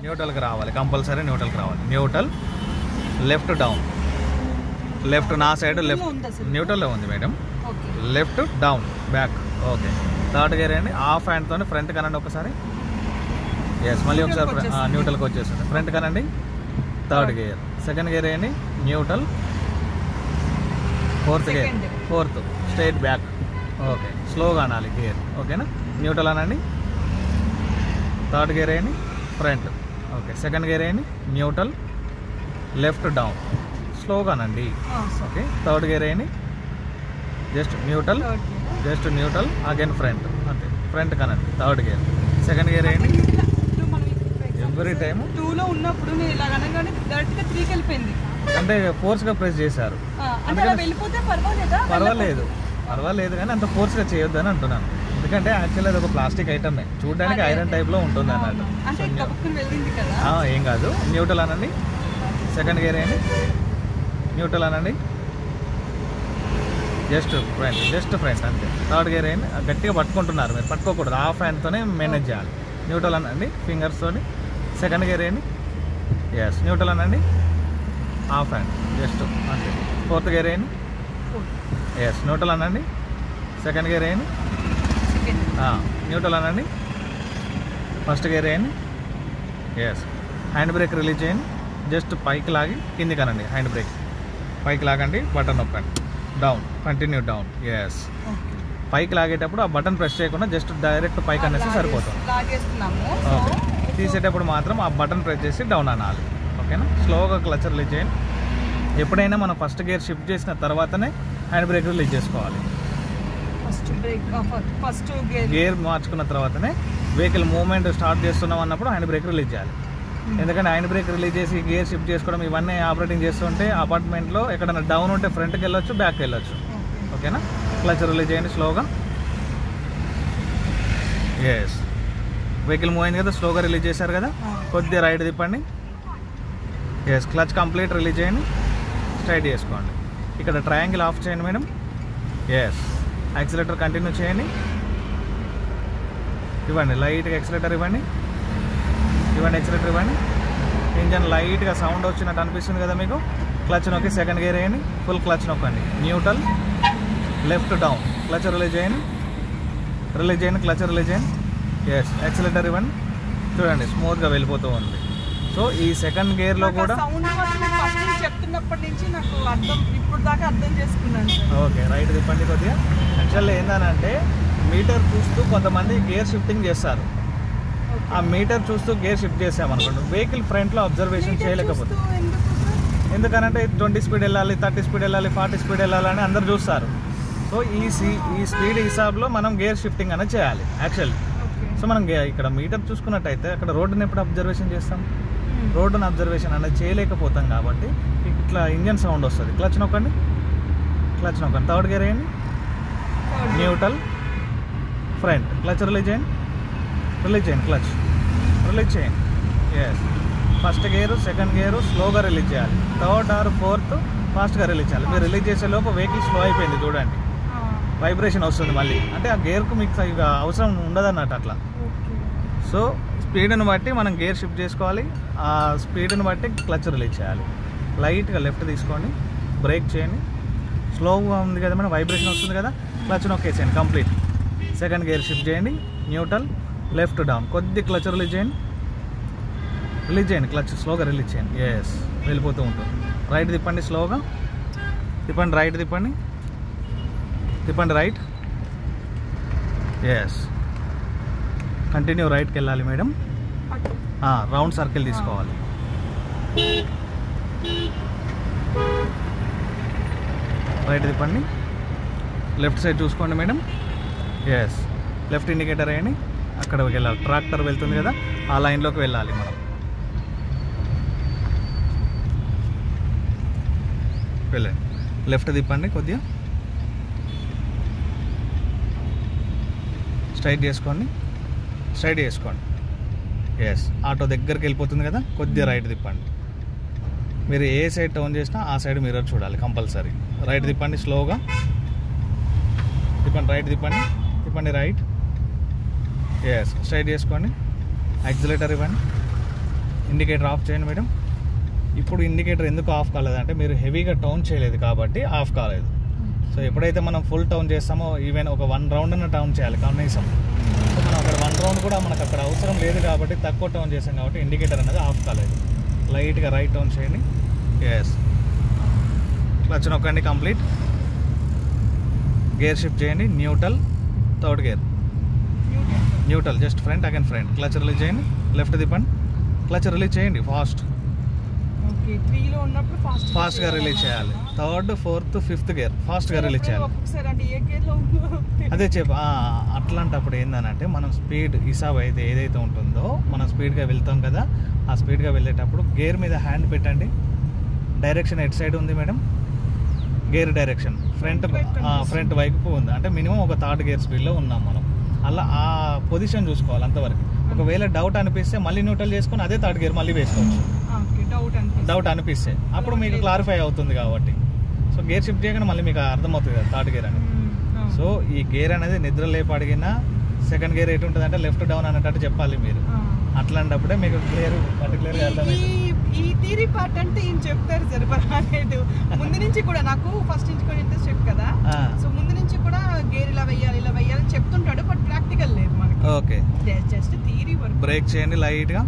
న్యూట్రల్కి రావాలి, కంపల్సరీ న్యూట్రల్కి రావాలి. న్యూట్రల్, లెఫ్ట్ డౌన్, లెఫ్ట్ నా సైడ్ లెఫ్ట్ న్యూట్రల్లో ఉంది madam. Left down back. Okay, third gear అండి. హాఫ్ హ్యాండ్తో ఫ్రంట్ కనండి ఒకసారి. ఎస్, మళ్ళీ ఒకసారి న్యూట్రల్కి వచ్చేస్తుంది. ఫ్రంట్ కనండి, థర్డ్ గేర్. సెకండ్ గేర్ వేయండి, neutral. Fourth gear, fourth straight back. Okay, స్లోగా అనాలి గేర్. ఓకేనా, న్యూట్రల్ అనండి. థర్డ్ గేర్ వేయండి, ఫ్రంట్. ఓకే, సెకండ్ గేర్ వేయండి, న్యూట్రల్, లెఫ్ట్ డౌన్, స్లోగా అనండి. ఓకే, థర్డ్ గేర్ వేయండి, just neutral, just neutral, again front. అంతే, ఫ్రంట్ కనండి. Third gear. సెకండ్ గేర్ వేయండి. ఎవ్రీ టైమ్ 2లో ఉన్నప్పుడు నేను ఇలా అనగానే డైరెక్ట్గా 3కి వెళ్ళిపోయింది. అంటే ఫోర్స్గా ప్రెస్ చేశారు. పర్వాలేదు కానీ అంత ఫోర్స్గా చేయొద్దు అని అంటున్నాను. ఎందుకంటే యాక్చువల్లీ అది ఒక ప్లాస్టిక్ ఐటమే, చూడడానికి ఐరన్ టైప్లో ఉంటుంది అన్నట్టు. ఏం కాదు. న్యూట్రల్ అనండి. సెకండ్ గేర్ వేయండి, న్యూట్రల్ అనండి. జస్ట్ ఫ్రంట్ అంతే. థర్డ్ గేర్ వేయండి. గట్టిగా పట్టుకుంటున్నారు మీరు, పట్టుకోకూడదు. హాఫ్ హ్యాండ్తోనే మేనేజ్ చేయాలి. న్యూట్రల్ అనండి ఫింగర్స్తో. సెకండ్ గేర్ వేయండి. ఎస్, న్యూట్రల్ అనండి. హాఫ్ హ్యాండ్ జస్ట్ అంతే. ఫోర్త్ గేర్ వేయండి. ఎస్, న్యూట్రల్ అనండి. సెకండ్ గేర్ వేయండి, న్యూట్రల్ అనండి. ఫస్ట్ గేర్ వేయండి. ఎస్, హ్యాండ్ బ్రేక్ రిలీజ్ చేయండి. జస్ట్ పైకి లాగి కిందికి అనండి. హ్యాండ్ బ్రేక్ పైకి లాగండి, బటన్ నొక్కండి. Down, continue down. ఎస్, పైకి లాగేటప్పుడు ఆ బటన్ ప్రెస్ చేయకుండా జస్ట్ డైరెక్ట్ పైకి అనేసి సరిపోతుంది. ఓకే, తీసేటప్పుడు మాత్రం ఆ బటన్ ప్రెస్ చేసి డౌన్ అనాలి. ఓకేనా, స్లోగా క్లచ్ రిలీజ్ చేయండి. ఎప్పుడైనా మనం ఫస్ట్ గేర్ షిఫ్ట్ చేసిన తర్వాతనే హ్యాండ్ బ్రేక్ రిలీజ్ చేసుకోవాలి. గేర్ మార్చుకున్న తర్వాతనే వెహికల్ మూవ్మెంట్ స్టార్ట్ చేస్తున్నాం అన్నప్పుడు హ్యాండ్ బ్రేక్ రిలీజ్ చేయాలి. ఎందుకంటే హ్యాండ్ బ్రేక్ రిలీజ్ చేసి గేర్ షిఫ్ట్ చేసుకోవడం ఇవన్నీ ఆపరేటింగ్ చేస్తుంటే అపార్ట్మెంట్లో ఎక్కడైనా డౌన్ ఉంటే ఫ్రంట్కి వెళ్ళొచ్చు, బ్యాక్కి వెళ్ళొచ్చు. ఓకేనా, క్లచ్ రిలీజ్ చేయండి స్లోగా. ఎస్, వెహికల్ మూవ్ అయింది కదా, స్లోగా రిలీజ్ చేశారు కదా, కొద్దిగా రైట్ తిప్పండి. ఎస్, క్లచ్ కంప్లీట్ రిలీజ్ చేయండి, స్ట్రైట్ చేసుకోండి. ఇక్కడ ట్రయాంగిల్ ఆఫ్ చేయండి మేడం. ఎస్, యాక్సిలేటర్ కంటిన్యూ చేయండి. ఇవ్వండి లైట్గా యాక్సిలేటర్ ఇవ్వండి. యాక్సిలేటర్ ఇవ్వండి. ఇంజన్ లైట్గా సౌండ్ వచ్చినట్టు అనిపిస్తుంది కదా మీకు. క్లచ్ నొక్కి సెకండ్ గేర్ వేయండి. ఫుల్ క్లచ్ నొక్కండి. Neutral, left down, clutch release చేయండి. క్లచ్ రిలీజ్ చేయండి. ఎస్, యాక్సిలేటర్ ఇవ్వండి. చూడండి స్మూత్గా వెళ్ళిపోతూ ఉంది. సో ఈ సెకండ్ గేర్లో కూడా చెప్తున్నప్పటి నుంచి నాకు ఇప్పుడు దాకా అర్థం చేసుకున్నాను. ఓకే, రైట్ తిప్పండి కొద్దిగా. యాక్చువల్లీ ఏంటంటే మీటర్ చూస్తూ కొంతమంది గేర్ షిఫ్టింగ్ చేస్తారు. ఆ మీటర్ చూస్తూ గేర్ షిఫ్ట్ చేసామనుకోండి, వెహికల్ ఫ్రంట్లో అబ్జర్వేషన్ చేయలేకపోతుంది. ఎందుకనంటే 20 స్పీడ్ వెళ్ళాలి, 30 స్పీడ్ వెళ్ళాలి, 40 స్పీడ్ వెళ్ళాలని అందరు చూస్తారు. సో ఈ స్పీడ్ హిసాబ్లో మనం గేర్ షిఫ్టింగ్ అనేది చేయాలి యాక్చువల్లీ. సో మనం ఇక్కడ మీటర్ చూసుకున్నట్టయితే అక్కడ రోడ్డుని ఎప్పుడు అబ్జర్వేషన్ చేస్తాం? రోడ్డును అబ్జర్వేషన్ అనేది చేయలేకపోతాం కాబట్టి ఇట్లా ఇంజన్ సౌండ్ వస్తుంది. క్లచ్ నొక్కండి. థర్డ్ గేర్ వేయండి. న్యూట్రల్, ఫ్రంట్, క్లచ్ రిలీజ్ చేయండి. క్లచ్ రిలీజ్ చేయండి. Yes, first gear, second gear స్లోగా రిలీజ్ చేయాలి. థర్డ్ ఆర్ ఫోర్త్ ఫాస్ట్గా రిలీజ్ చేయాలి. మీరు రిలీజ్ చేసే లోపు వెహికల్ స్లో అయిపోయింది చూడండి, వైబ్రేషన్ వస్తుంది మళ్ళీ. అంటే ఆ గేర్కు మీకు ఇక అవసరం ఉండదన్నట్టు అట్లా. సో స్పీడ్ని బట్టి మనం గేర్ షిఫ్ట్ చేసుకోవాలి. ఆ స్పీడ్ని బట్టి క్లచ్ రిలీజ్ చేయాలి. లైట్గా లెఫ్ట్ తీసుకోండి, బ్రేక్ చేయండి. స్లోగా ఉంది కదా మేడం, వైబ్రేషన్ వస్తుంది కదా, క్లచ్ నొక్కేసేయండి కంప్లీట్. సెకండ్ గేర్ షిఫ్ట్ చేయండి. న్యూట్రల్, లెఫ్ట్ డౌన్, కొద్ది క్లచ్ రిలీజ్ చేయండి. క్లచ్ స్లోగా రిలీజ్ చేయండి. ఎస్, వెళ్ళిపోతూ ఉంటుంది. రైట్ తిప్పండి, స్లోగా తిప్పండి. రైట్ తిప్పండి. రైట్. ఎస్, కంటిన్యూ రైట్కి వెళ్ళాలి మేడం. రౌండ్ సర్కిల్ తీసుకోవాలి. రైట్ తిప్పండి. లెఫ్ట్ సైడ్ చూసుకోండి మేడం. ఎస్, లెఫ్ట్ ఇండికేటర్ వేయండి. అక్కడికి వెళ్ళాలి. ట్రాక్టర్ వెళ్తుంది కదా, ఆ లైన్లోకి వెళ్ళాలి మనం. వెళ్ళండి. లెఫ్ట్ తిప్పండి కొద్దిగా. స్ట్రైట్ చేసుకోండి. ఎస్, ఆటో దగ్గరికి వెళ్ళిపోతుంది కదా, కొద్దిగా రైట్ తిప్పండి. మీరు ఏ సైడ్ టర్న్ చేసినా ఆ సైడ్ మిర్రర్ చూడాలి కంపల్సరీ. రైట్ తిప్పండి స్లోగా. రైట్ తిప్పండి. రైట్. ఎస్, స్ట్రైట్ చేసుకోండి. యాక్సిలేటర్ ఇవ్వండి. ఇండికేటర్ ఆఫ్ చేయండి మేడం. ఇప్పుడు ఇండికేటర్ ఎందుకు ఆఫ్ కాలేదంటే మీరు హెవీగా టర్న్ చేయలేదు కాబట్టి ఆఫ్ కాలేదు. సో ఎప్పుడైతే మనం ఫుల్ టర్న్ చేస్తామో ఈవెన్ ఒక 1 రౌండ్ అన్న టర్న్ చేయాలి కనీసం. సో మనం అక్కడ 1 రౌండ్ కూడా మనకు అక్కడ అవసరం లేదు కాబట్టి తక్కువ టర్న్ చేసాం కాబట్టి ఇండికేటర్ అనేది ఆఫ్ కాలేదు. లైట్గా రైట్ టర్న్ చేయండి. ఎస్, క్లచ్ నొక్కండి కంప్లీట్. గేర్ షిఫ్ట్ చేయండి. Neutral, third gear neutral, just front again front. Clutch release చేయండి. లెఫ్ట్ తిప్పండి. క్లచ్ రిలీజ్ చేయండి ఫాస్ట్. ఓకే 3 లో ఉన్నప్పుడు ఫాస్ట్గా రిలీజ్ చేయాలి. థర్డ్, ఫోర్త్, ఫిఫ్త్ గేర్ ఫాస్ట్గా రిలీజ్ చేయాలి. ఒక్కొక్కసారి అంటే ఏ గేర్ లో ఉందో అదే అట్లాంటప్పుడు ఏందనంటే మనం స్పీడ్ హిసాబ్ అయితే ఏదైతే ఉంటుందో మనం స్పీడ్గా వెళ్తాం కదా, ఆ స్పీడ్గా వెళ్ళేటప్పుడు గేర్ మీద హ్యాండ్ పెట్టండి. డైరెక్షన్ ఎట్ సైడ్ ఉంది మేడం? గేర్ డైరెక్షన్ ఫ్రంట్ వైపు ఉంది. అంటే మినిమం ఒక థర్డ్ గేర్ స్పీడ్లో ఉన్నాం మనం. అలా ఆ పొజిషన్ చూసుకోవాలి అంతవరకు. ఒకవేళ డౌట్ అనిపిస్తే మళ్ళీ న్యూట్రల్ చేసుకొని అదే థర్డ్ గేర్ మళ్ళీ వేసుకోవచ్చు. డౌట్ అనిపిస్తే అప్పుడు మీకు క్లారిఫై అవుతుంది కాబట్టి. సో గేర్ షిఫ్ట్ చేయగానే మళ్ళీ మీకు అర్థమవుతుంది కదా థర్డ్ గేర్ అనేది. సో ఈ గేర్ అనేది నిద్ర లేపు అడిగినా సెకండ్ గేర్ ఎటు ఉంటుంది అంటే లెఫ్ట్ డౌన్ అనేటట్టు చెప్పాలి మీరు. అట్లాంటప్పుడే మీకు పర్టికులర్గా అర్థమైంది. ఈ థియరీ పార్ట్ అంటే ఏం చెప్తారు సరిపడలేదు. ముందు నుంచి కూడా నాకు ఫస్ట్ నుంచి కూడా ఇంట్రెస్ట్ చెప్పు కదా, సో ముందు నుంచి కూడా గేర్ ఇలా వెయ్యాలి అని చెప్తుంటాడు, బట్ ప్రాక్టికల్ లేదు మనకి. Okay, just theory work. Break చేయండి లైట్గా.